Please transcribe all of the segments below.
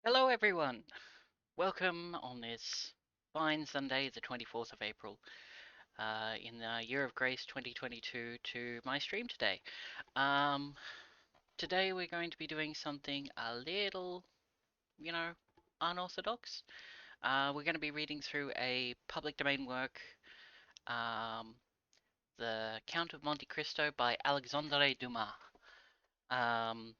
Hello, everyone. Welcome on this fine Sunday, the 24th of April, in the year of grace 2022, to my stream today. Um, Today we're going to be doing something a little, you know, unorthodox. We're going to be reading through a public domain work, um, The Count of Monte Cristo by Alexandre Dumas. Um,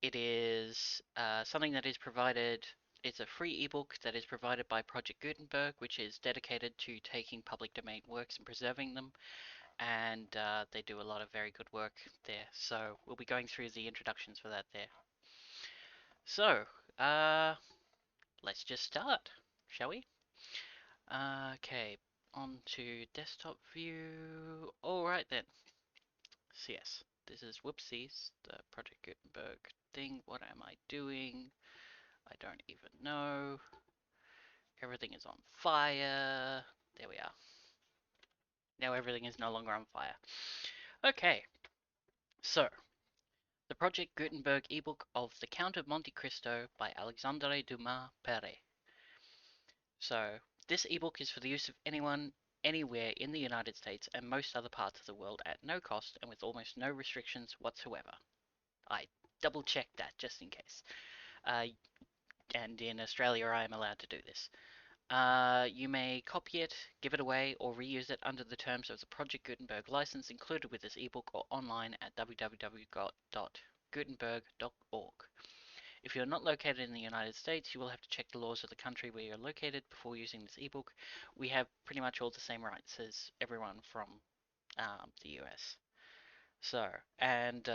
It is something that is provided, it's a free ebook that is provided by Project Gutenberg, which is dedicated to taking public domain works and preserving them, and they do a lot of very good work there. So we'll be going through the introductions for that there. So, uh, let's just start, shall we? Okay, on to desktop view. Alright then. So yes, this is whoopsies, the Project Gutenberg thing. What am I doing? I don't even know. Everything is on fire. There we are. Now everything is no longer on fire. Okay, so the Project Gutenberg ebook of The Count of Monte Cristo by Alexandre Dumas Pere. So this ebook is for the use of anyone, anywhere in the United States and most other parts of the world at no cost and with almost no restrictions whatsoever. I double checked that just in case. Uh, and in Australia, I am allowed to do this. You may copy it, give it away, or reuse it under the terms of the Project Gutenberg license included with this ebook or online at www.gutenberg.org. If you are not located in the United States, you will have to check the laws of the country where you're located before using this ebook. We have pretty much all the same rights as everyone from the US. So, and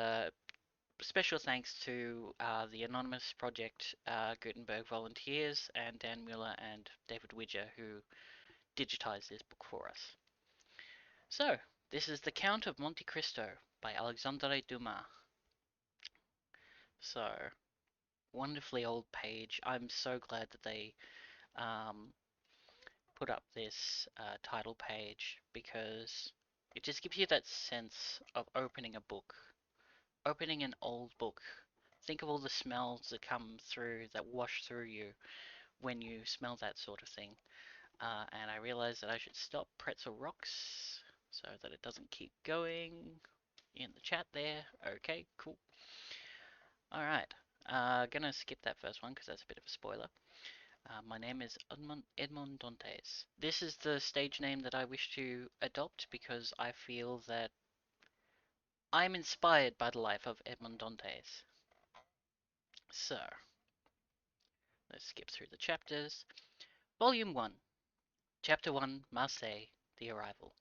special thanks to the Anonymous Project Gutenberg volunteers and Dan Mueller and David Widger who digitized this book for us. So, this is The Count of Monte Cristo by Alexandre Dumas. So, wonderfully old page. I'm so glad that they um, put up this title page because it just gives you that sense of opening a book, opening an old book. Think of all the smells that come through, that wash through you when you smell that sort of thing. And I realized that I should stop Pretzel Rocks so that it doesn't keep going in the chat there. Okay, cool. Alright, gonna skip that first one because that's a bit of a spoiler. My name is Edmond Dantes. This is the stage name that I wish to adopt because I feel that I'm inspired by the life of Edmond Dantes. So, let's skip through the chapters. Volume 1, Chapter 1, Marseille, The Arrival.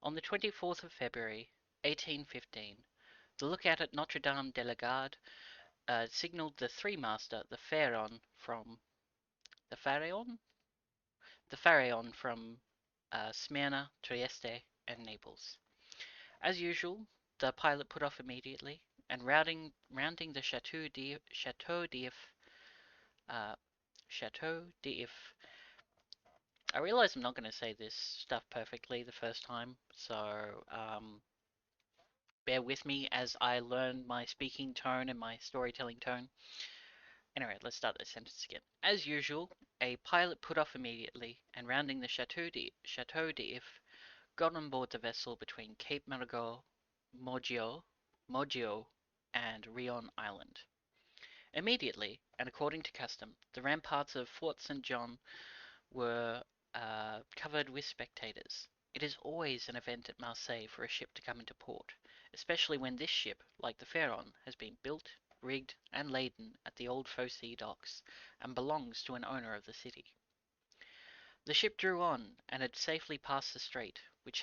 On the 24th of February, 1815, the lookout at Notre Dame de la Garde signaled the three-master, the the Pharaon, the Pharaon from Smyrna, Trieste, and Naples. As usual, the pilot put off immediately, and rounding the uh, Chateau d'If. I realize I'm not going to say this stuff perfectly the first time, so bear with me as I learn my speaking tone and my storytelling tone. Anyway, let's start this sentence again. As usual, a pilot put off immediately, and rounding the Chateau d'If, got on board the vessel between Cape Marigot, Moggio, and Rion Island. Immediately, and according to custom, the ramparts of Fort St. John were covered with spectators. It is always an event at Marseille for a ship to come into port, especially when this ship, like the Pharaon, has been built, rigged, and laden at the old Fosse docks, and belongs to an owner of the city. The ship drew on, and had safely passed the strait, which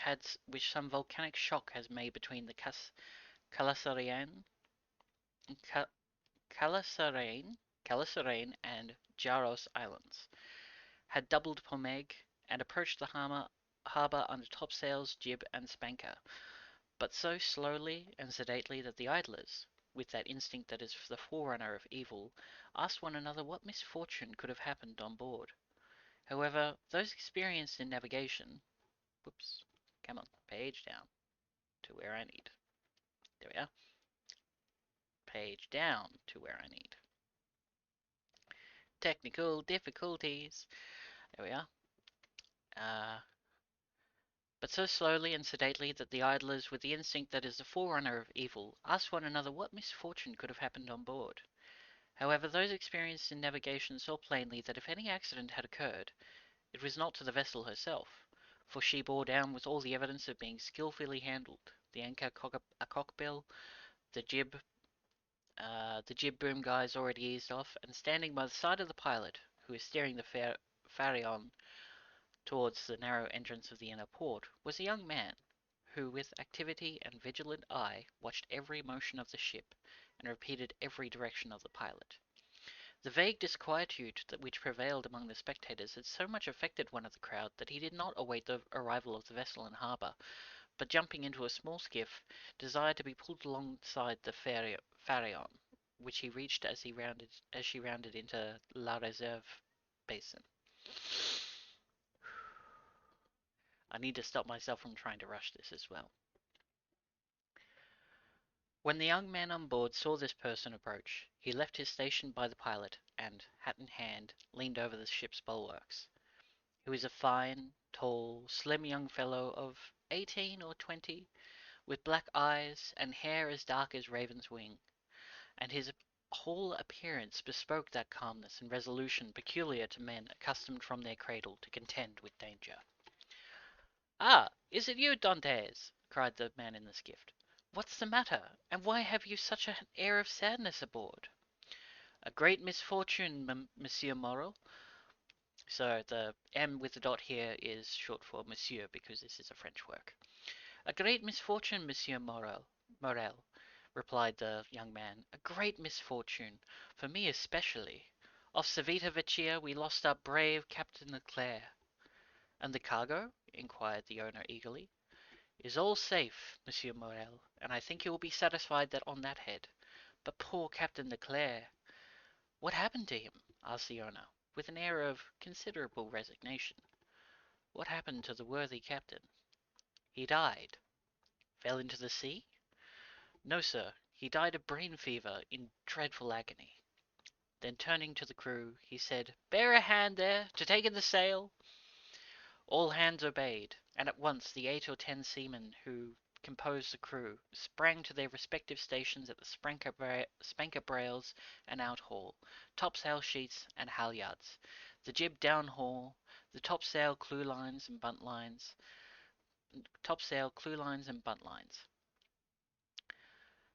some volcanic shock has made between the Calasarian, Calasarane and Jaros Islands, had doubled Pomègue, and approached the harbour under topsails, jib, and spanker, but so slowly and sedately that the idlers, with that instinct that is the forerunner of evil, asked one another what misfortune could have happened on board. However, those experienced in navigation, whoops, come on, page down to where I need. There we are. Page down to where I need. Technical difficulties. There we are. Uh, but so slowly and sedately that the idlers, with the instinct that is the forerunner of evil, asked one another what misfortune could have happened on board. However, those experienced in navigation saw plainly that if any accident had occurred, it was not to the vessel herself, for she bore down with all the evidence of being skilfully handled, the anchor a cockbill, the jib boom guys already eased off, and standing by the side of the pilot, who was steering the Pharaon towards the narrow entrance of the inner port, was a young man, who with activity and vigilant eye watched every motion of the ship, and repeated every direction of the pilot. The vague disquietude which prevailed among the spectators had so much affected one of the crowd that he did not await the arrival of the vessel in harbour, but jumping into a small skiff, desired to be pulled alongside the Pharaon, which he reached as she rounded into La Reserve basin. I need to stop myself from trying to rush this as well. When the young man on board saw this person approach, he left his station by the pilot, and, hat in hand, leaned over the ship's bulwarks. He was a fine, tall, slim young fellow of 18 or 20, with black eyes and hair as dark as raven's wing, and his whole appearance bespoke that calmness and resolution peculiar to men accustomed from their cradle to contend with danger. "Ah, is it you, Dantès?" cried the man in the skiff. "What's the matter, and why have you such an air of sadness aboard?" "A great misfortune, Monsieur Morrel." So the M with the dot here is short for Monsieur because this is a French work. "A great misfortune, Monsieur Morel," replied the young man. "A great misfortune, for me especially. Off Civita Vecchia we lost our brave Captain Leclerc." "And the cargo?" inquired the owner eagerly. "Is all safe, Monsieur Morel, and I think you will be satisfied that on that head. But poor Captain Leclerc!" "What happened to him?" asked the owner, with an air of considerable resignation. "What happened to the worthy captain?" "He died." "Fell into the sea?" "No, sir, he died of brain fever in dreadful agony." Then turning to the crew, he said, "Bear a hand there, to take in the sail." All hands obeyed, and at once the 8 or 10 seamen who composed the crew sprang to their respective stations at the spanker brails and outhaul, topsail sheets and halyards, the jib downhaul, the topsail clewlines and buntlines.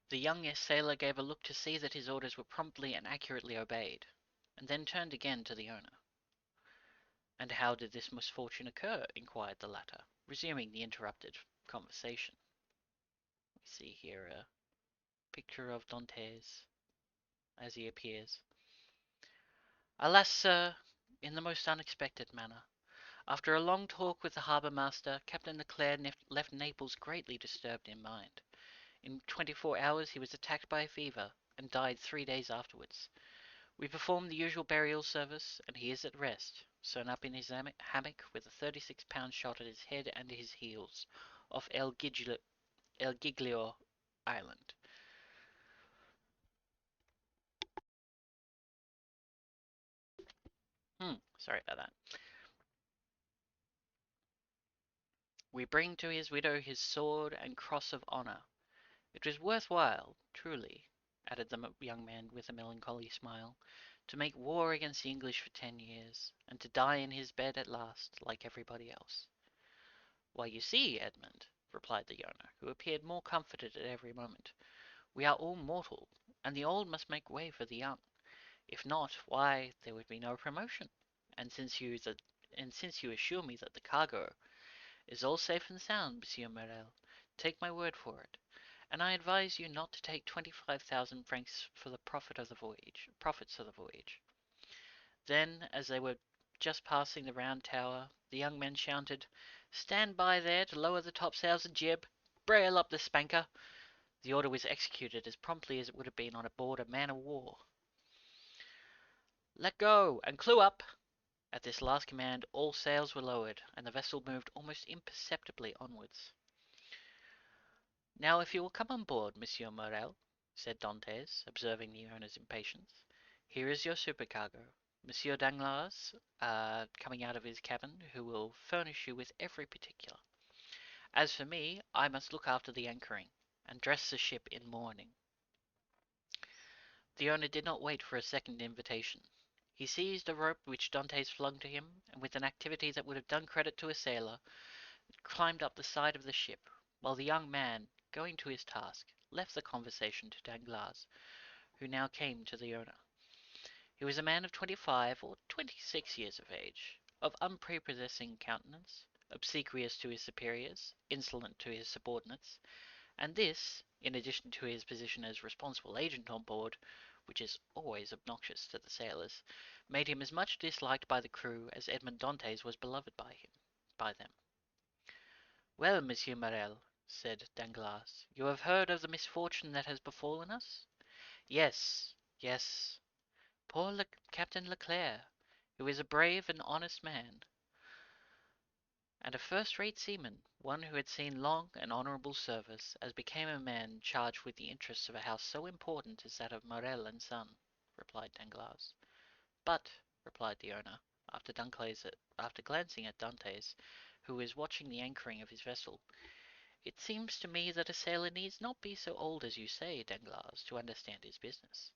The young sailor gave a look to see that his orders were promptly and accurately obeyed, and then turned again to the owner. "And how did this misfortune occur?" inquired the latter, resuming the interrupted conversation. We see here a picture of Dantès as he appears. "Alas, sir, in the most unexpected manner. After a long talk with the harbour master, Captain Leclerc left Naples greatly disturbed in mind. In 24 hours he was attacked by a fever, and died 3 days afterwards. We performed the usual burial service, and he is at rest, sewn up in his hammock with a 36-pound shot at his head and his heels, off El Giglio Island. Sorry about that. We bring to his widow his sword and cross of honor. It was worthwhile, truly," added the young man with a melancholy smile, "to make war against the English for 10 years, and to die in his bed at last, like everybody else." "Why, you see, Edmund," replied the owner, who appeared more comforted at every moment, "we are all mortal, and the old must make way for the young. If not, why, there would be no promotion. And since you assure me that the cargo is all safe and sound, Monsieur Morel, take my word for it, and I advise you not to take 25,000 francs for the profits of the voyage." Then, as they were just passing the round tower, the young men shouted, "Stand by there to lower the topsails and jib! Brail up the spanker!" The order was executed as promptly as it would have been on board a man of war. "Let go, and clew up!" At this last command all sails were lowered, and the vessel moved almost imperceptibly onwards. "Now, if you will come on board, Monsieur Morel," said Dantès, observing the owner's impatience, "here is your supercargo. Monsieur Danglars, coming out of his cabin, who will furnish you with every particular. As for me, I must look after the anchoring, and dress the ship in mourning." The owner did not wait for a second invitation. He seized a rope which Dantès flung to him, and with an activity that would have done credit to a sailor, climbed up the side of the ship, while the young man, going to his task, left the conversation to Danglars, who now came to the owner. He was a man of 25 or 26 years of age, of unprepossessing countenance, obsequious to his superiors, insolent to his subordinates, and this, in addition to his position as responsible agent on board, which is always obnoxious to the sailors, made him as much disliked by the crew as Edmond Dantès was beloved by them. "Well, Monsieur Morrel," said Danglars, "you have heard of the misfortune that has befallen us?" "Yes, yes. Poor Captain Leclerc, who is a brave and honest man, and a first-rate seaman, one who had seen long and honorable service, as became a man charged with the interests of a house so important as that of Morrel and Son," replied Danglars. "But," replied the owner, after glancing at Dantès, who was watching the anchoring of his vessel, "it seems to me that a sailor needs not be so old as you say, Danglars, to understand his business,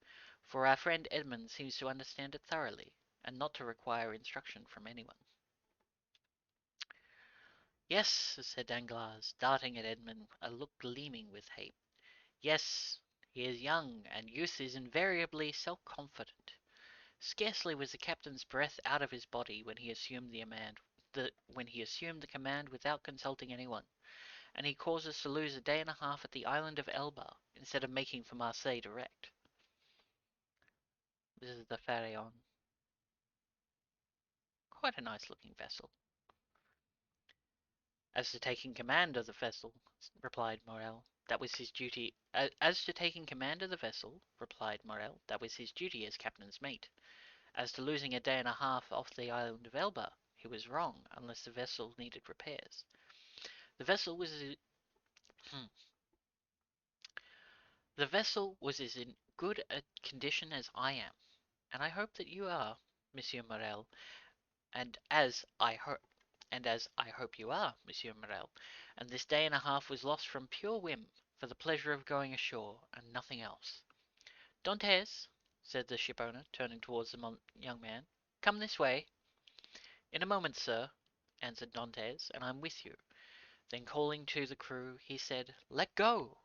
for our friend Edmund seems to understand it thoroughly, and not to require instruction from anyone." "Yes," said Danglars, darting at Edmund a look gleaming with hate. "Yes, he is young, and youth is invariably self-confident. Scarcely was the captain's breath out of his body when he assumed the command without consulting anyone, and he caused us to lose a day and a half at the island of Elba, instead of making for Marseille direct." This is the Pharaon. Quite a nice looking vessel. "As to taking command of the vessel," replied Morrel, "that was his duty. As to taking command of the vessel," replied Morrel, "that was his duty as captain's mate. As to losing a day and a half off the island of Elba, he was wrong, unless the vessel needed repairs. The vessel was hmm, the vessel was as in good a condition as I am, and I hope that you are, Monsieur Morrel, and as I hope you are, Monsieur Morrel, and this day and a half was lost from pure whim, for the pleasure of going ashore, and nothing else. Dantès," said the shipowner, turning towards the young man, "come this way." "In a moment, sir," answered Dantès, "and I'm with you." Then calling to the crew, he said, "Let go!"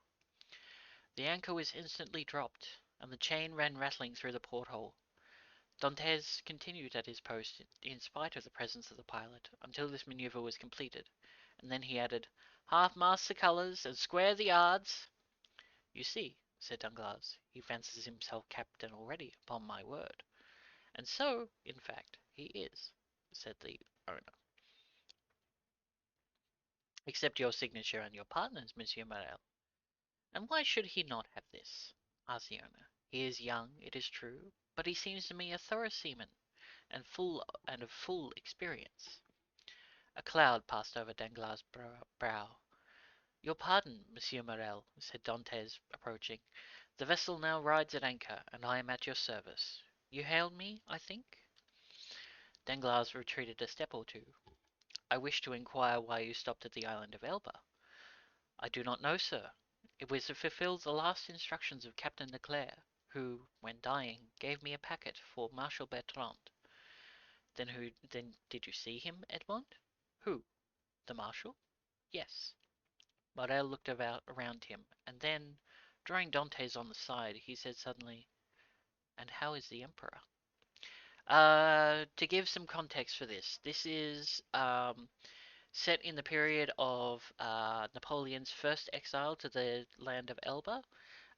The anchor was instantly dropped, and the chain ran rattling through the porthole. Dantès continued at his post, in spite of the presence of the pilot, until this maneuver was completed, and then he added, "Half-mast the colors, and square the yards." "You see," said Danglars, "he fancies himself captain already, upon my word." "And so, in fact, he is," said the owner. "Except your signature and your partner's, Monsieur Morrel." "And why should he not have this?" asked the owner. "He is young, it is true, but he seems to me a thorough seaman, and of full experience." A cloud passed over Danglars' brow. "Your pardon, Monsieur Morrel," said Dantès, approaching. "The vessel now rides at anchor, and I am at your service. You hailed me, I think?" Danglars retreated a step or two. "I wish to inquire why you stopped at the island of Elba." "I do not know, sir. It was to fulfill the last instructions of Captain Leclerc, who, when dying, gave me a packet for Marshal Bertrand." Then did you see him, Edmond?" "Who? The marshal?" "Yes." Morrel looked around him, and then, drawing Dantès on the side, he said suddenly, "And how is the Emperor?" To give some context for this, this is set in the period of Napoleon's first exile to the land of Elba.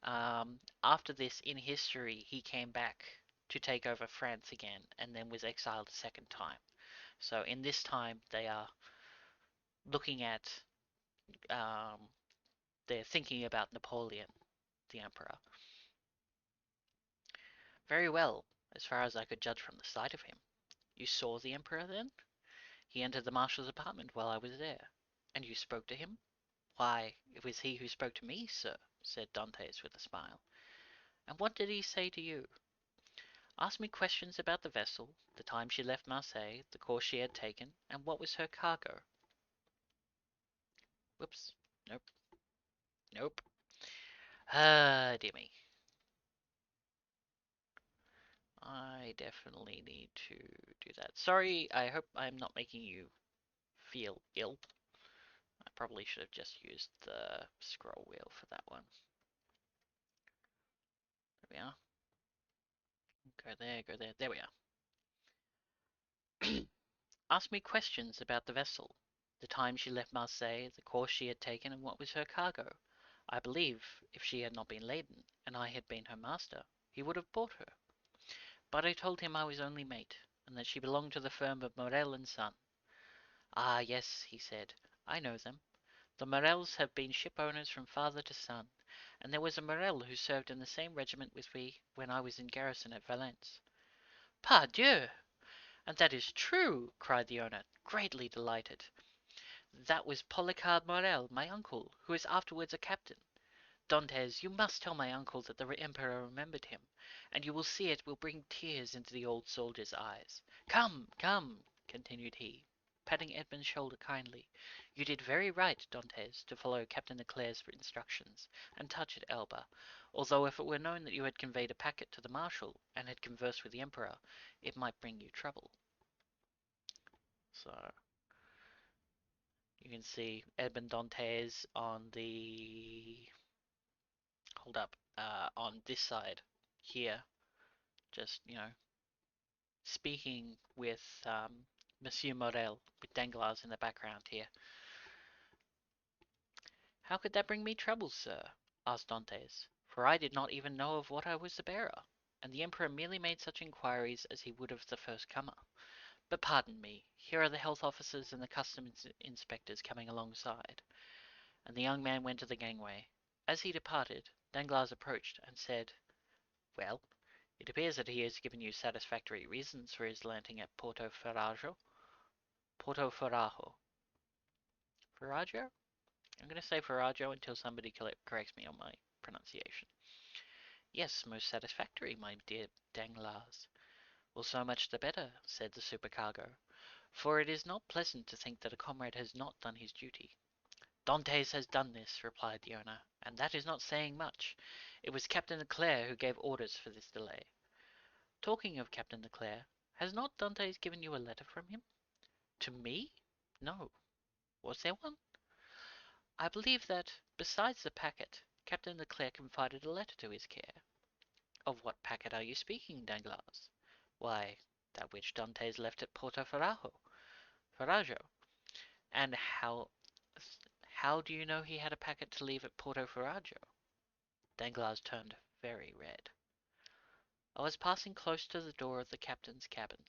After this, in history, he came back to take over France again, and then was exiled a second time. So in this time, they are looking at, um, they're thinking about Napoleon, the Emperor. "Very well, as far as I could judge from the sight of him." "You saw the Emperor, then?" "He entered the marshal's apartment while I was there." "And you spoke to him?" "Why, it was he who spoke to me, sir," said Dantès with a smile. "And what did he say to you?" Asked me questions about the vessel, the time she left Marseille, the course she had taken, and what was her cargo. Whoops. Nope. Nope. Ah, dear me. I definitely need to do that. Sorry, I hope I'm not making you feel ill. I probably should have just used the scroll wheel for that one. There we are. Go there, go there. There we are. Asked me questions about the vessel, the time she left Marseille, the course she had taken, and what was her cargo. I believe if she had not been laden, and I had been her master, he would have bought her. But I told him I was only mate, and that she belonged to the firm of Morel and Son. Ah, yes, he said, I know them. The Morels have been ship owners from father to son, and there was a Morel who served in the same regiment with me when I was in garrison at Valence. Pardieu! And that is true, cried the owner, greatly delighted. That was Polycard Morel, my uncle, who was afterwards a captain. Dantès, you must tell my uncle that the Emperor remembered him, and you will see it will bring tears into the old soldier's eyes. Come, come, continued he, patting Edmund's shoulder kindly. You did very right, Dantès, to follow Captain Leclerc's instructions, and touch at Elba, although if it were known that you had conveyed a packet to the Marshal, and had conversed with the Emperor, it might bring you trouble. So, you can see Edmund Dantès on the hold up, on this side here, just, speaking with Monsieur Morel, with Danglars in the background here. How could that bring me trouble, sir? Asked Dantès, for I did not even know of what I was the bearer, and the Emperor merely made such inquiries as he would of the first comer. But pardon me, here are the health officers and the customs inspectors coming alongside. And the young man went to the gangway. As he departed, Danglars approached and said, well, it appears that he has given you satisfactory reasons for his landing at Porto Ferrajo. Porto Ferrajo. Ferrajo? I'm going to say Ferrajo until somebody corrects me on my pronunciation. Yes, most satisfactory, my dear Danglars. Well, so much the better, said the supercargo, for it is not pleasant to think that a comrade has not done his duty. Dantès has done this, replied the owner, and that is not saying much. It was Captain Leclerc who gave orders for this delay. Talking of Captain Leclerc, has not Dantès given you a letter from him? To me? No. Was there one? I believe that, besides the packet, Captain Leclerc confided a letter to his care. Of what packet are you speaking, Danglars? Why, that which Dantès left at Porto Ferrajo. And how do you know he had a packet to leave at Porto Ferrajo? Danglars turned very red. I was passing close to the door of the captain's cabin,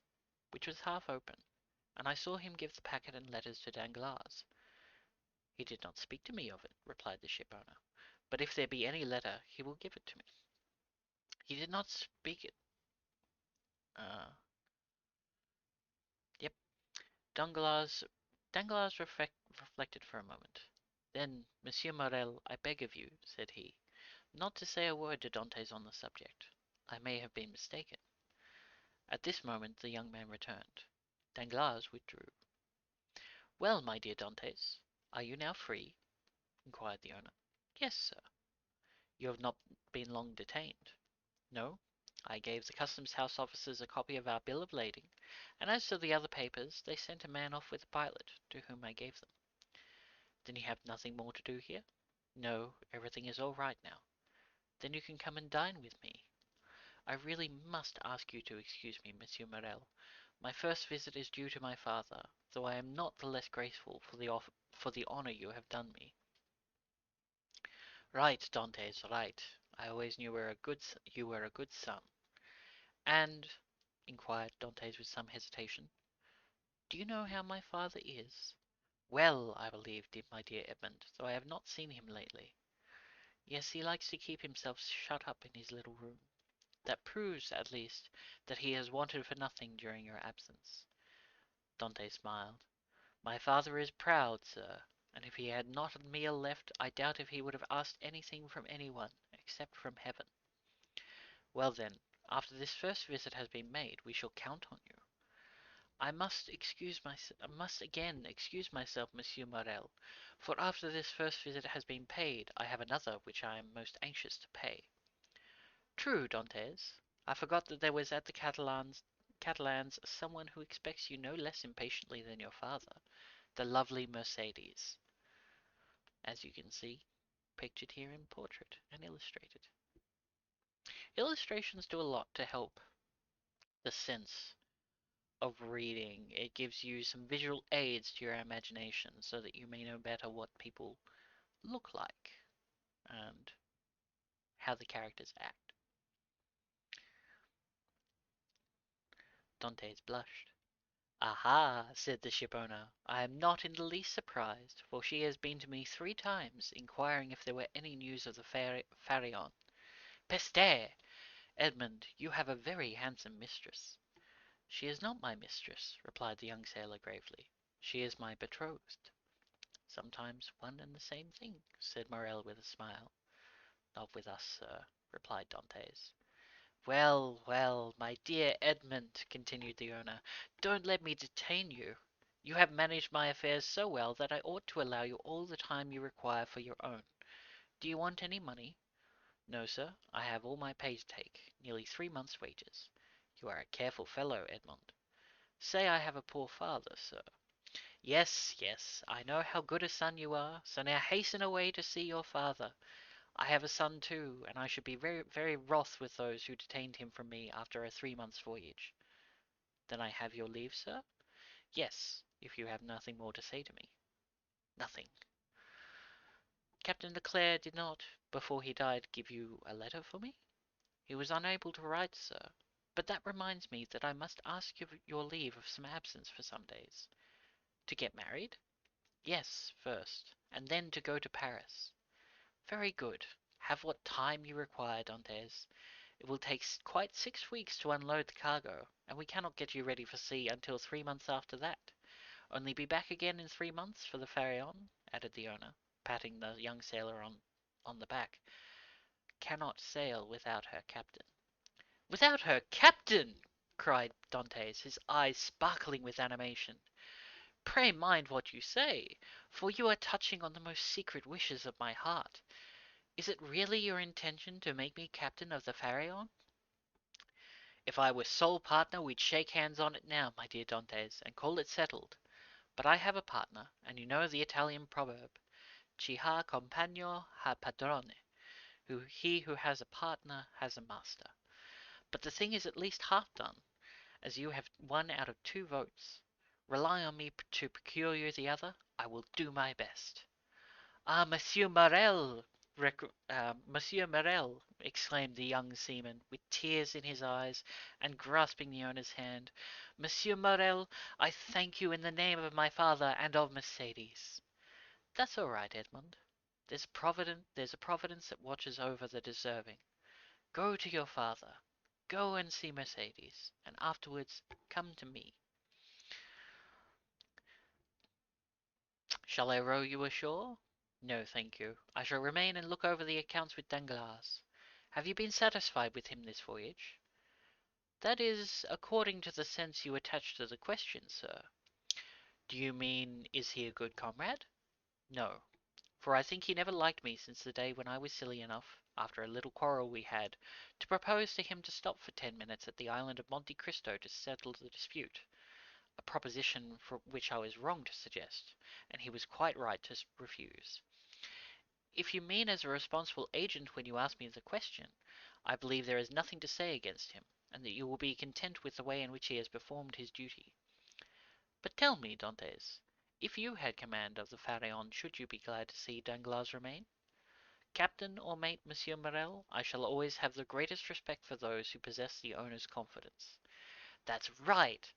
which was half open, and I saw him give the packet and letters to Danglars. He did not speak to me of it, replied the shipowner, but if there be any letter, he will give it to me. He did not speak it. Yep. Danglars reflected for a moment. Then, Monsieur Morel, I beg of you, said he, not to say a word to Dantès on the subject. I may have been mistaken. At this moment the young man returned. Danglars withdrew. Well, my dear Dantès, are you now free? inquired the owner. Yes, sir. You have not been long detained. No, I gave the Customs House officers a copy of our bill of lading, and as to the other papers, they sent a man off with a pilot, to whom I gave them. Then you have nothing more to do here? No, everything is all right now. Then you can come and dine with me. I really must ask you to excuse me, Monsieur Morel. My first visit is due to my father, though I am not the less grateful for the honor you have done me. Right, Dantès, right. I always knew you were a good son. And, inquired Dantès with some hesitation, do you know how my father is? Well, I believe, dear my dear Edmund, though I have not seen him lately. Yes, he likes to keep himself shut up in his little room. That proves, at least, that he has wanted for nothing during your absence. Dantès smiled. My father is proud, sir, and if he had not a meal left, I doubt if he would have asked anything from anyone, except from heaven. Well then, After this first visit has been made, we shall count on you. I must again excuse myself, Monsieur Morel, for after this first visit has been paid, I have another which I am most anxious to pay. True, Dantès. I forgot that there was at the Catalans someone who expects you no less impatiently than your father, the lovely Mercedes, as you can see, pictured here in portrait and illustrated. Illustrations do a lot to help the sense of reading. It gives you some visual aids to your imagination so that you may know better what people look like and how the characters act. Dantes blushed. "Aha!" said the shipowner, "I am not in the least surprised, for she has been to me 3 times, inquiring if there were any news of the Pharaon. Peste! Edmund, you have a very handsome mistress." "She is not my mistress," replied the young sailor gravely. "She is my betrothed." "Sometimes one and the same thing," said Morel with a smile. "Not with us, sir," replied Dantès. "Well, well, my dear Edmund," continued the owner, "don't let me detain you. You have managed my affairs so well that I ought to allow you all the time you require for your own. Do you want any money?" "No, sir, I have all my pay to take, nearly 3 months' wages." "You are a careful fellow, Edmund." "Say I have a poor father, sir." "Yes, yes, I know how good a son you are, so now hasten away to see your father. I have a son too, and I should be very, very wroth with those who detained him from me after a 3 months' voyage." "Then I have your leave, sir?" "Yes, if you have nothing more to say to me." "Nothing." "Captain Leclerc did not, before he died, give you a letter for me?" "He was unable to write, sir. But that reminds me that I must ask your leave of some absence for some days." "To get married?" "Yes, first, and then to go to Paris." "Very good. Have what time you require, Dantès. It will take quite 6 weeks to unload the cargo, and we cannot get you ready for sea until 3 months after that. Only be back again in 3 months for the Pharaon," added the owner, patting the young sailor on the back. "Cannot sail without her captain." "Without her captain!" cried Dantès, his eyes sparkling with animation. "Pray mind what you say, for you are touching on the most secret wishes of my heart. Is it really your intention to make me captain of the Pharaon?" "If I were sole partner, we'd shake hands on it now, my dear Dantès, and call it settled. But I have a partner, and you know the Italian proverb, Chi ha compagno ha padrone, he who has a partner has a master. But the thing is at least half done, as you have 1 out of 2 votes. Rely on me to procure you the other. I will do my best." "Ah, Monsieur Morel!" exclaimed the young seaman, with tears in his eyes, and grasping the owner's hand. "Monsieur Morel, I thank you in the name of my father and of Mercedes." "That's all right, Edmund. There's a providence that watches over the deserving. Go to your father. Go and see Mercedes, and afterwards come to me. Shall I row you ashore?" "No, thank you. I shall remain and look over the accounts with Danglars. Have you been satisfied with him this voyage?" "That is according to the sense you attach to the question, sir." "Do you mean, is he a good comrade?" "No, for I think he never liked me since the day when I was silly enough, after a little quarrel we had, to propose to him to stop for 10 minutes at the island of Monte Cristo to settle the dispute, a proposition for which I was wrong to suggest, and he was quite right to refuse. If you mean as a responsible agent when you ask me the question, I believe there is nothing to say against him, and that you will be content with the way in which he has performed his duty. But tell me, Dantès, if you had command of the Pharaon, should you be glad to see Danglars remain? Captain or mate, Monsieur Morel, I shall always have the greatest respect for those who possess the owner's confidence." "That's right!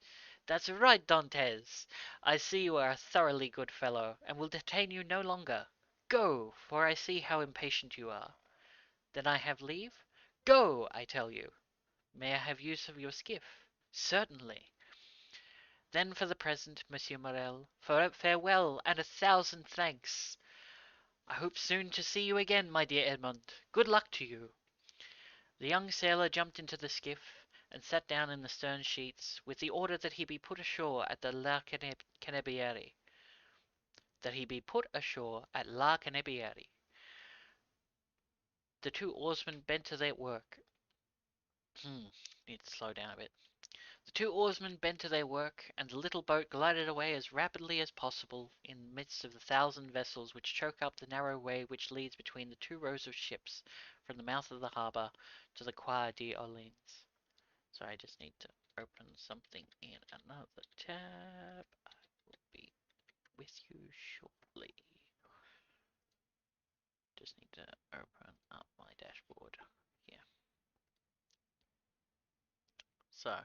That's right, Dantès! I see you are a thoroughly good fellow, and will detain you no longer. Go, for I see how impatient you are. Then I have leave? Go, I tell you. May I have use of your skiff?" "Certainly." "Then for the present, Monsieur Morel, farewell, and 1,000 thanks. I hope soon to see you again, my dear Edmond. Good luck to you." The young sailor jumped into the skiff and sat down in the stern sheets with the order that he be put ashore at the La Canebieri. That he be put ashore at La Canebieri. The two oarsmen bent to their work. Need to slow down a bit. The two oarsmen bent to their work, and the little boat glided away as rapidly as possible in the midst of the thousand vessels which choke up the narrow way which leads between the two rows of ships from the mouth of the harbour to the Quai d'Orleans. So I just need to open something in another tab. I will be with you shortly. Just need to open up my dashboard here. So,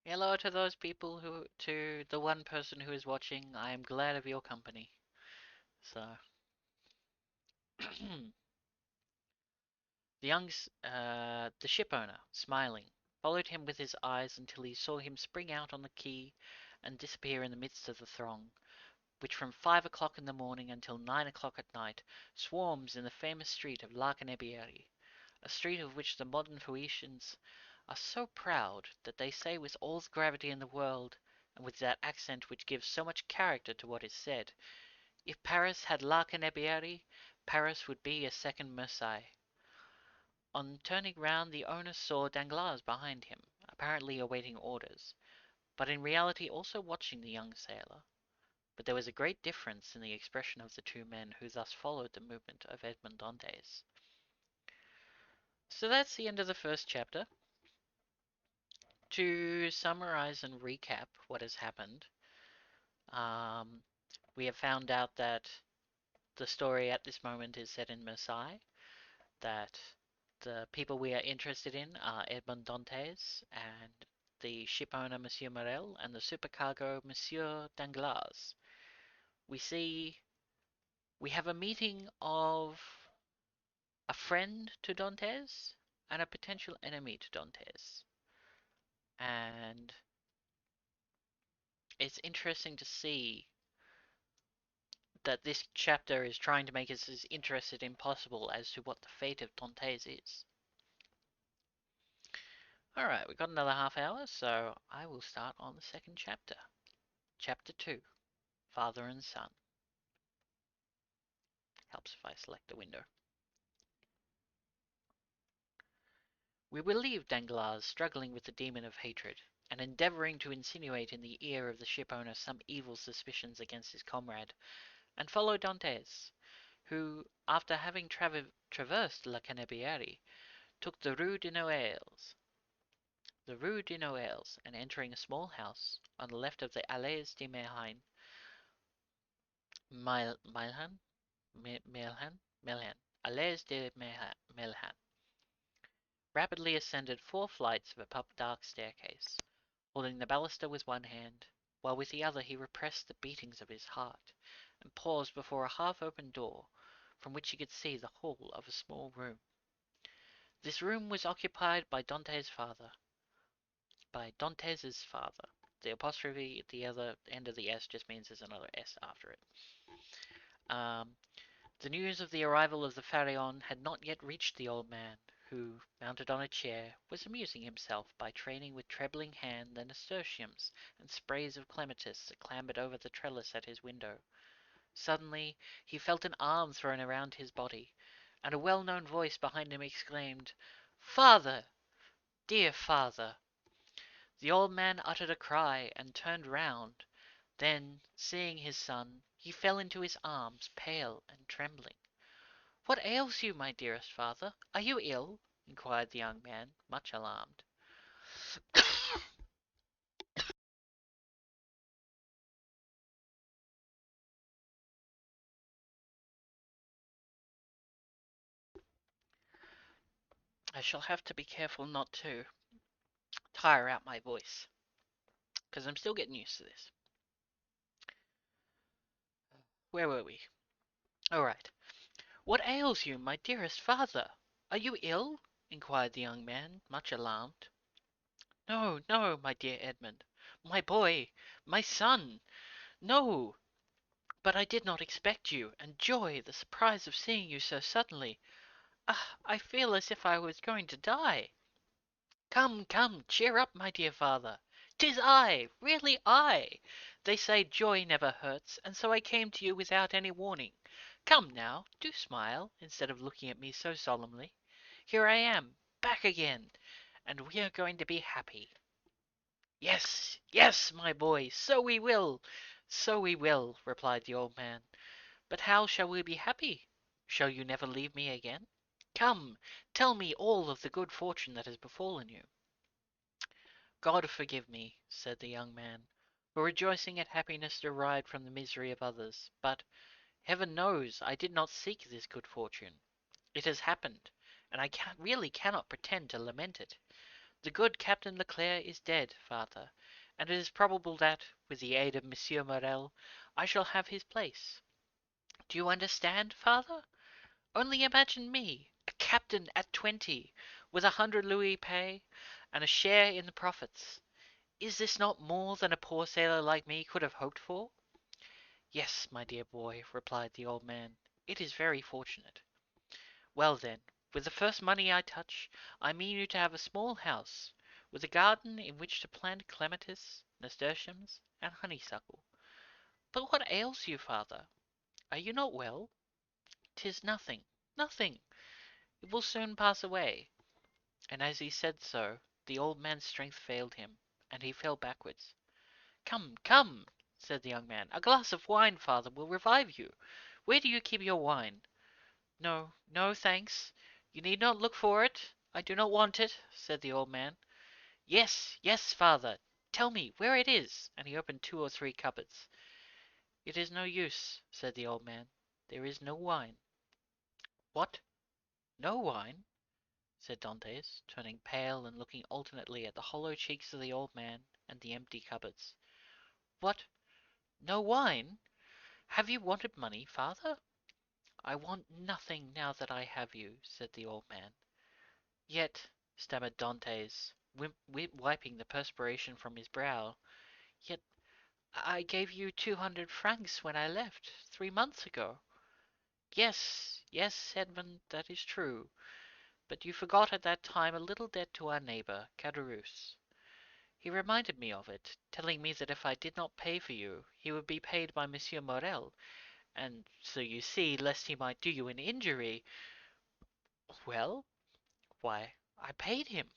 hello to those people to the one person who is watching. I am glad of your company. So, the ship owner, smiling, followed him with his eyes until he saw him spring out on the quay and disappear in the midst of the throng, which from 5 o'clock in the morning until 9 o'clock at night swarms in the famous street of La Canebieri, a street of which the modern Phoenicians are so proud that they say with all the gravity in the world, and with that accent which gives so much character to what is said, if Paris had La Canebieri, Paris would be a second Marseille. On turning round the owner saw Danglars behind him, apparently awaiting orders, but in reality also watching the young sailor. But there was a great difference in the expression of the two men who thus followed the movement of Edmond Dantès. So that's the end of the first chapter. To summarize and recap what has happened, we have found out that the story at this moment is set in Marseille, that the people we are interested in are Edmond Dantès and the ship owner Monsieur Morel and the supercargo Monsieur Danglars. We have a meeting of a friend to Dantès and a potential enemy to Dantès. And it's interesting to see that this chapter is trying to make us as interested as possible as to what the fate of Dantès is. Alright, we've got another half hour, so I will start on the second chapter. Chapter 2, Father and Son. Helps if I select the window. We will leave Danglars struggling with the demon of hatred, and endeavouring to insinuate in the ear of the ship-owner some evil suspicions against his comrade, and follow Dantès, who, after having traversed La Canebieri, took the Rue de Noailles. And entering a small house on the left of the Allées de Melhan, Allées de Melhan, rapidly ascended 4 flights of a dark staircase, holding the baluster with one hand, while with the other he repressed the beatings of his heart, and paused before a half-open door, from which he could see the whole of a small room. This room was occupied by Dantès' father. The apostrophe at the other end of the S just means there's another S after it. The news of the arrival of the Pharaon had not yet reached the old man, who, mounted on a chair, was amusing himself by training with trembling hand the nasturtiums and sprays of clematis that clambered over the trellis at his window. Suddenly he felt an arm thrown around his body, and a well-known voice behind him exclaimed, "Father! Dear father!" The old man uttered a cry and turned round. Then, seeing his son, he fell into his arms, pale and trembling. "What ails you, my dearest father? Are you ill?" inquired the young man, much alarmed. I shall have to be careful not to tire out my voice, because I'm still getting used to this. Where were we? Alright. "What ails you, my dearest father? Are you ill?" inquired the young man, much alarmed. "No, no, my dear Edmund. My boy! My son! No! But I did not expect you, and joy, the surprise of seeing you so suddenly. I feel as if I was going to die. Come, come, cheer up, my dear father. 'Tis I, really I. They say joy never hurts, and so I came to you without any warning. Come now, do smile, instead of looking at me so solemnly. Here I am, back again, and we are going to be happy. Yes, yes, my boy, so we will, so we will, replied the old man. But how shall we be happy? Shall you never leave me again? Come, tell me all of the good fortune that has befallen you. God forgive me, said the young man, for rejoicing at happiness derived from the misery of others. But, heaven knows, I did not seek this good fortune. It has happened, and I really cannot pretend to lament it. The good Captain Leclerc is dead, father, and it is probable that, with the aid of Monsieur Morel, I shall have his place. Do you understand, father? Only imagine me, a captain at 20, with 100 louis pay, and a share in the profits. Is this not more than a poor sailor like me could have hoped for? Yes, my dear boy, replied the old man, it is very fortunate. Well then, with the first money I touch, I mean you to have a small house, with a garden in which to plant clematis, nasturtiums, and honeysuckle. But what ails you, father? Are you not well? 'Tis nothing, nothing. It will soon pass away. And as he said so, the old man's strength failed him, and he fell backwards. Come, come, said the young man, a glass of wine, father, will revive you. Where do you keep your wine? No, no, thanks. You need not look for it. I do not want it, said the old man. Yes, yes, father. Tell me where it is. And he opened 2 or 3 cupboards. It is no use, said the old man. There is no wine. What? No wine? Said Dantès, turning pale and looking alternately at the hollow cheeks of the old man and the empty cupboards. What? No wine? Have you wanted money, father? I want nothing now that I have you, said the old man. Yet, stammered Dantès, wiping the perspiration from his brow, yet I gave you 200 francs when I left, 3 months ago. Yes, yes, Edmund, that is true. But you forgot at that time a little debt to our neighbor, Caderousse. He reminded me of it, telling me that if I did not pay for you, he would be paid by Monsieur Morel, and so you see, lest he might do you an injury, well, why, I paid him.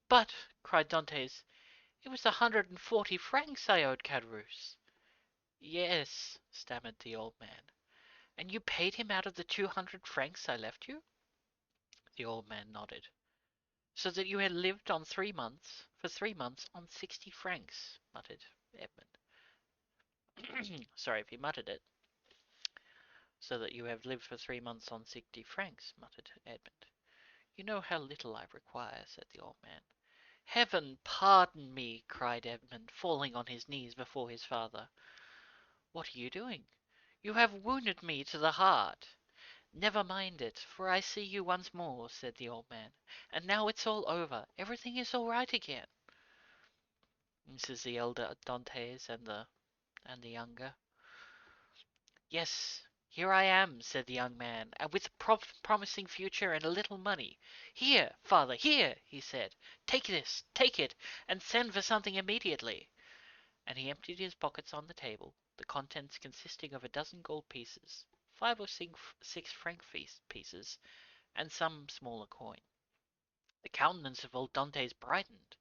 But, cried Dantès, it was 140 francs I owed Caderousse. Yes, stammered the old man. And you paid him out of the 200 francs I left you? The old man nodded. So that you had lived on 3 months, for 3 months, on 60 francs, muttered Edmund. Sorry if he muttered it. So that you have lived for 3 months on 60 francs, muttered Edmund. You know how little I require, said the old man. Heaven pardon me, cried Edmund, falling on his knees before his father. What are you doing? You have wounded me to the heart. Never mind it, for I see you once more, said the old man, and now it's all over. Everything is all right again. This is the elder Dantès and the younger. Yes, here I am, said the young man, and with a promising future and a little money. Here, father, here, he said. Take this, take it, and send for something immediately. And he emptied his pockets on the table, the contents consisting of a dozen gold pieces, 5 or 6 franc pieces, and some smaller coin. The countenance of old Dantès brightened.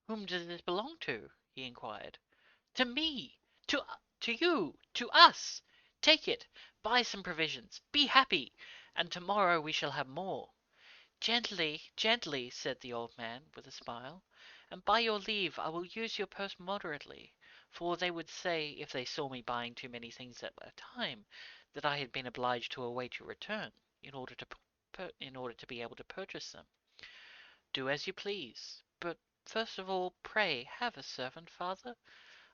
Whom does this belong to? He inquired. To me! To you! To us! Take it, buy some provisions, be happy, and tomorrow we shall have more. Gently, gently, said the old man, with a smile, and by your leave I will use your purse moderately, for they would say, if they saw me buying too many things at a time, that I had been obliged to await your return, in order to be able to purchase them. Do as you please, but first of all, pray have a servant, father.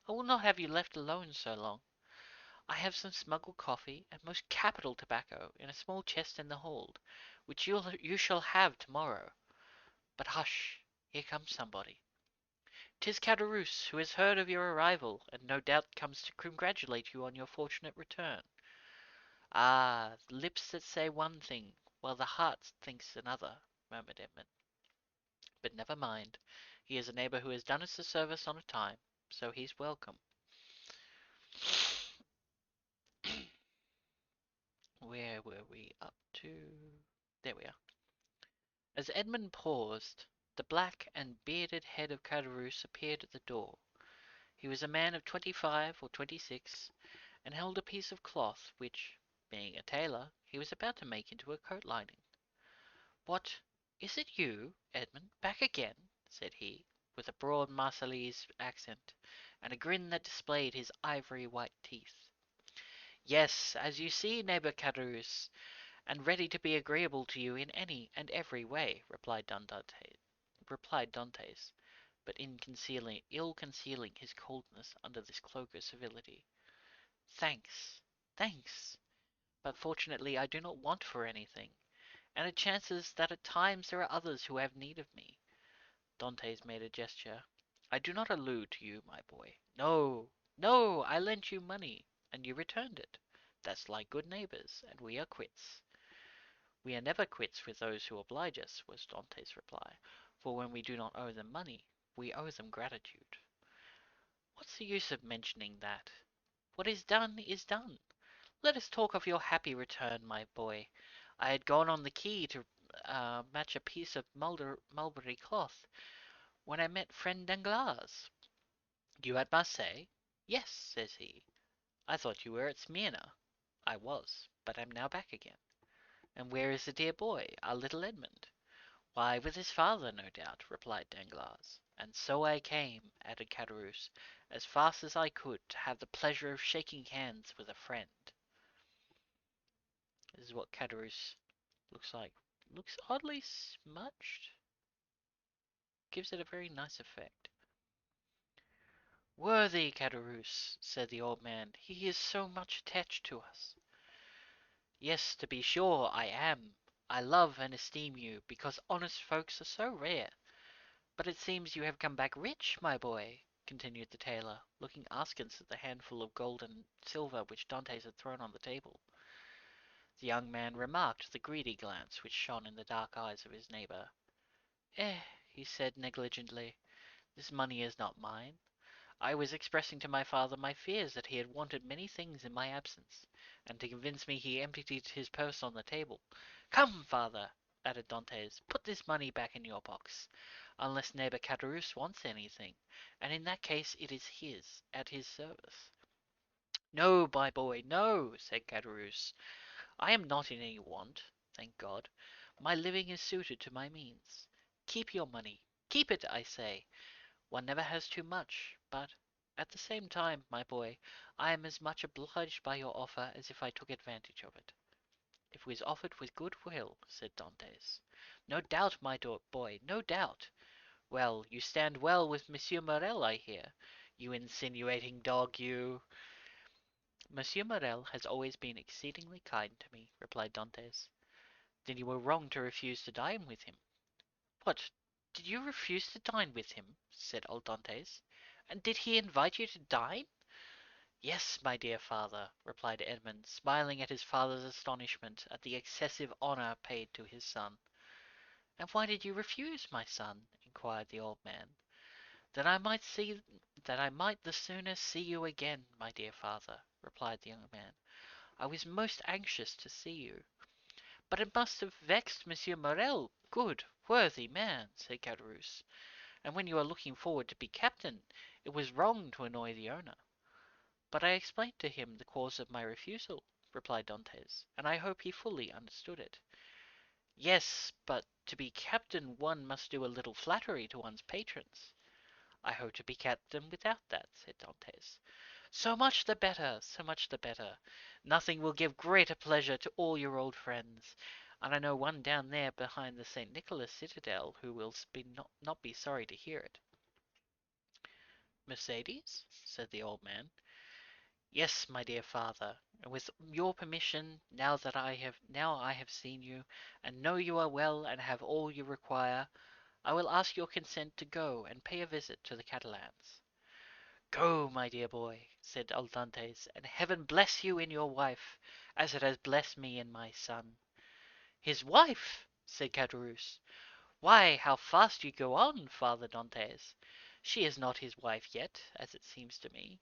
I will not have you left alone so long. I have some smuggled coffee and most capital tobacco in a small chest in the hold, which you shall have tomorrow. But hush! Here comes somebody. 'Tis Caderousse, who has heard of your arrival, and no doubt comes to congratulate you on your fortunate return. Ah, lips that say one thing, while the heart thinks another, murmured Edmund. But never mind. He is a neighbor who has done us a service on a time, so he's welcome. Where were we up to? There we are. As Edmund paused, the black and bearded head of Caderousse appeared at the door. He was a man of 25 or 26, and held a piece of cloth which, being a tailor, he was about to make into a coat lining. "What, is it you, Edmund, back again?" said he, with a broad Marseillese accent, and a grin that displayed his ivory white teeth. "Yes, as you see, neighbor Caderousse, and ready to be agreeable to you in any and every way," replied Dantès, but ill concealing his coldness under this cloak of civility. "Thanks, thanks, but fortunately I do not want for anything, and it chances that at times there are others who have need of me." Dantès made a gesture. "I do not allude to you, my boy. No, no, I lent you money, and you returned it. That's like good neighbors, and we are quits." "We are never quits with those who oblige us," was Dantès' reply, "for when we do not owe them money, we owe them gratitude." "What's the use of mentioning that? What is done is done. Let us talk of your happy return, my boy. I had gone on the quay to match a piece of mulberry cloth, when I met friend Danglars." "You at Marseilles?" "Yes," says he. "I thought you were at Smyrna." "I was, but am now back again." "And where is the dear boy, our little Edmund?" "Why, with his father, no doubt," replied Danglars. "And so I came," added Caderousse, "as fast as I could, to have the pleasure of shaking hands with a friend." This is what Caderousse looks like. Looks oddly smudged. Gives it a very nice effect. "Worthy Caderousse," said the old man, "he is so much attached to us." "Yes, to be sure I am. I love and esteem you, because honest folks are so rare. But it seems you have come back rich, my boy," continued the tailor, looking askance at the handful of gold and silver which Dantès had thrown on the table. The young man remarked the greedy glance which shone in the dark eyes of his neighbor. "Eh," he said negligently, "this money is not mine. I was expressing to my father my fears that he had wanted many things in my absence, and to convince me he emptied his purse on the table. Come, father," added Dantès, "put this money back in your box, unless neighbor Caderousse wants anything, and in that case it is his, at his service." "No, my boy, no," said Caderousse. "I am not in any want, thank God. My living is suited to my means. Keep your money. Keep it, I say. One never has too much, but, at the same time, my boy, I am as much obliged by your offer as if I took advantage of it." "It was offered with good will," said Dantès. "No doubt, my boy, no doubt. Well, you stand well with Monsieur Morrel, I hear. You insinuating dog, you!" "Monsieur Morrel has always been exceedingly kind to me," replied Dantès. "Then you were wrong to refuse to dine with him." "What! Did you refuse to dine with him?" said old Dantès. "And did he invite you to dine?" "Yes, my dear father," replied Edmund, smiling at his father's astonishment at the excessive honor paid to his son. "And why did you refuse, my son?" inquired the old man. "That I might the sooner see you again, my dear father," replied the young man. "I was most anxious to see you." "But it must have vexed Monsieur Morrel, good, worthy man," said Caderousse. "And when you are looking forward to be captain, it was wrong to annoy the owner." "But I explained to him the cause of my refusal," replied Dantès, "and I hope he fully understood it." "Yes, but to be captain one must do a little flattery to one's patrons." "I hope to be captain without that," said Dantès. "So much the better, so much the better. Nothing will give greater pleasure to all your old friends, and I know one down there behind the St. Nicholas citadel who will not be sorry to hear it." "Mercédès?" said the old man. "Yes, my dear father, and with your permission, now I have seen you, and know you are well and have all you require, I will ask your consent to go and pay a visit to the Catalans." "Go, my dear boy," said old Dantès, "and heaven bless you in your wife, as it has blessed me in my son." His wife! said Caderousse. Why, how fast you go on, Father Dantès! She is not his wife yet, as it seems to me.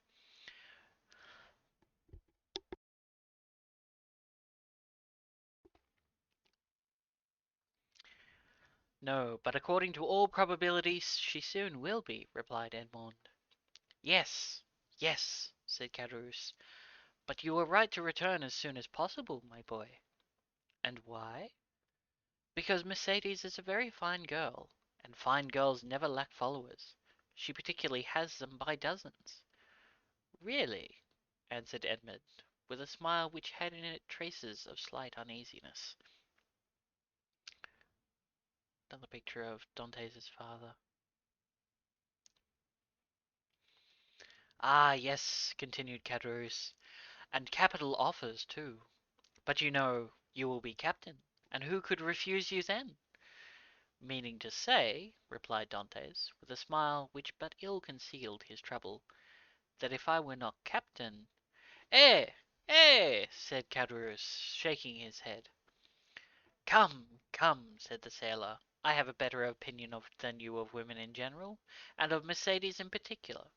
No, but according to all probabilities she soon will be, replied Edmond. Yes, yes, said Caderousse, but you were right to return as soon as possible, my boy. And why? Because Mercedes is a very fine girl, and fine girls never lack followers. She particularly has them by dozens. Really? answered Edmund, with a smile which had in it traces of slight uneasiness. Another picture of Dante's father. Ah, yes, continued Caderousse, and capital offers too. But you know, you will be captain, and who could refuse you then? Meaning to say, replied Dantès, with a smile which but ill concealed his trouble, that if I were not captain— "Eh! eh!" said Caderousse, shaking his head. "Come, come," said the sailor, "I have a better opinion than you of women in general, and of Mercédès in particular,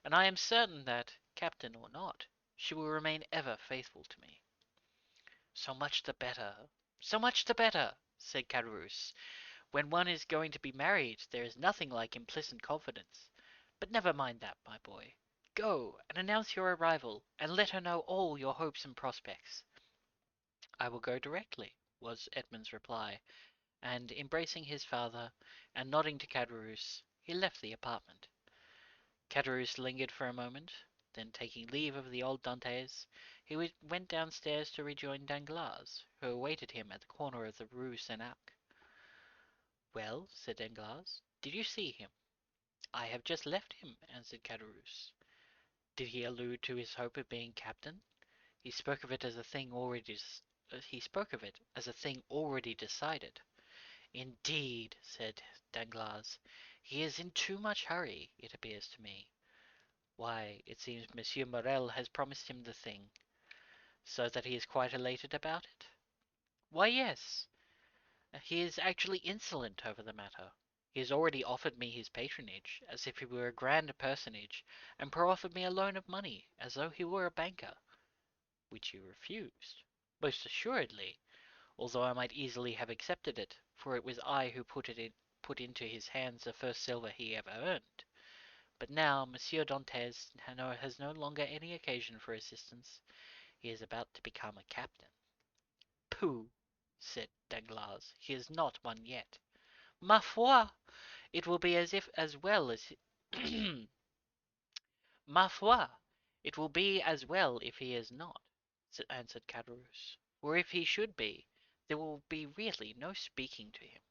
and I am certain that, captain or not, she will remain ever faithful to me." "So much the better, so much the better," said Caderousse. "When one is going to be married, there is nothing like implicit confidence. But never mind that, my boy. Go and announce your arrival, and let her know all your hopes and prospects." "I will go directly," was Edmund's reply, and embracing his father, and nodding to Caderousse, he left the apartment. Caderousse lingered for a moment, then taking leave of the old Dantès, he went downstairs to rejoin Danglars, who awaited him at the corner of the Rue Saint-Arc. "Well," said Danglars, "did you see him?" "I have just left him," answered Caderousse. "Did he allude to his hope of being captain? He spoke of it as a thing already decided." "Indeed," said Danglars, "he is in too much hurry, it appears to me. Why, it seems Monsieur Morrel has promised him the thing." "So that he is quite elated about it?" "Why, yes. He is actually insolent over the matter. He has already offered me his patronage, as if he were a grand personage, and proffered me a loan of money, as though he were a banker." "Which you refused." "Most assuredly, although I might easily have accepted it, for it was I who put into his hands the first silver he ever earned. But now Monsieur Dantès has no longer any occasion for assistance. He is about to become a captain." "Pooh!" said Danglars, "he is not one yet." "Ma foi! It will be as well as Ma foi! It will be as well if he is not," answered Caderousse, "for if he should be, there will be really no speaking to him."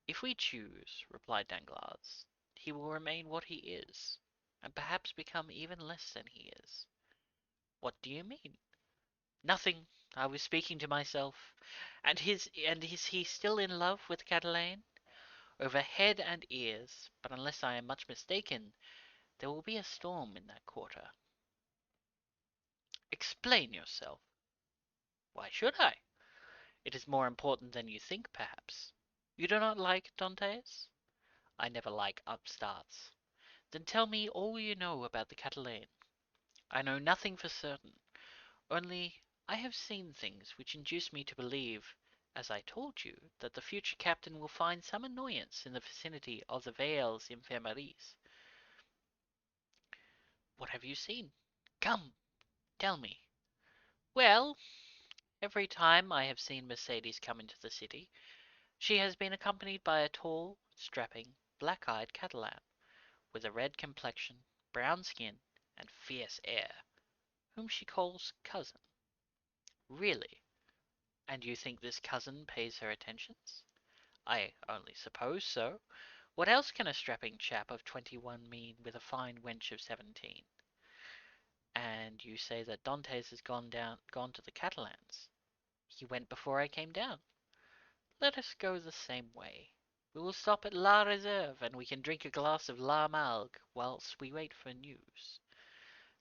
"If we choose," replied Danglars, "he will remain what he is, and perhaps become even less than he is." "What do you mean?" "Nothing. I was speaking to myself. And is he still in love with Cataline?" "Over head and ears; but unless I am much mistaken, there will be a storm in that quarter." "Explain yourself." "Why should I? It is more important than you think, perhaps. You do not like Dantès?" "I never like upstarts." "Then tell me all you know about the Catalane." "I know nothing for certain. Only I have seen things which induce me to believe, as I told you, that the future captain will find some annoyance in the vicinity of the Vales Infirmaries." "What have you seen? Come, tell me." "Well, every time I have seen Mercédès come into the city, she has been accompanied by a tall, strapping, black-eyed Catalan, with a red complexion, brown skin, and fierce air, whom she calls cousin." "Really? And you think this cousin pays her attentions?" "I only suppose so. What else can a strapping chap of 21 mean with a fine wench of 17?" "And you say that Dantès has gone to the Catalans?" "He went before I came down." "Let us go the same way. We will stop at La Réserve, and we can drink a glass of La Malgue whilst we wait for news."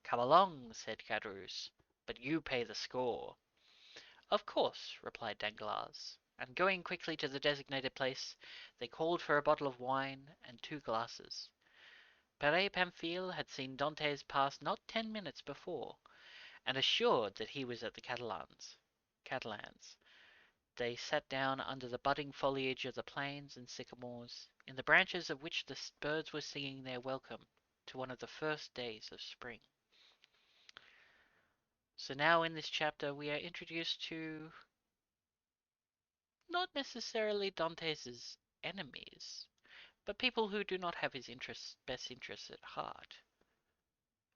"Come along," said Caderousse, "but you pay the score." "Of course," replied Danglars, and going quickly to the designated place, they called for a bottle of wine and 2 glasses. Pere Pamphile had seen Dantes pass not 10 minutes before, and assured that he was at the Catalans. They sat down under the budding foliage of the planes and sycamores, in the branches of which the birds were singing their welcome to one of the first days of spring. So now in this chapter we are introduced to not necessarily Dantes' enemies, but people who do not have his best interests at heart.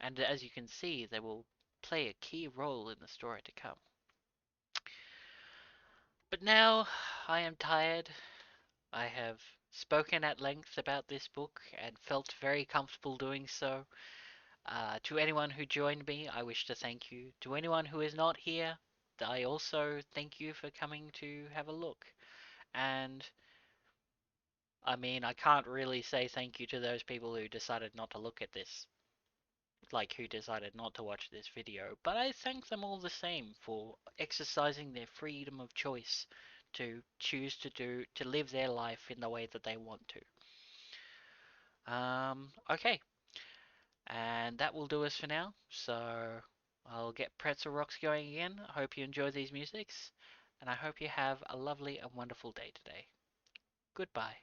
And as you can see, they will play a key role in the story to come. But now I am tired. I have spoken at length about this book and felt very comfortable doing so. To anyone who joined me, I wish to thank you. To anyone who is not here, I also thank you for coming to have a look. And I mean, I can't really say thank you to those people who decided not to look at this, like who decided not to watch this video, but I thank them all the same for exercising their freedom of choice to choose to live their life in the way that they want to. Okay, and that will do us for now. So I'll get Pretzel Rocks going again. I hope you enjoy these musics, and I hope you have a lovely and wonderful day today. Goodbye.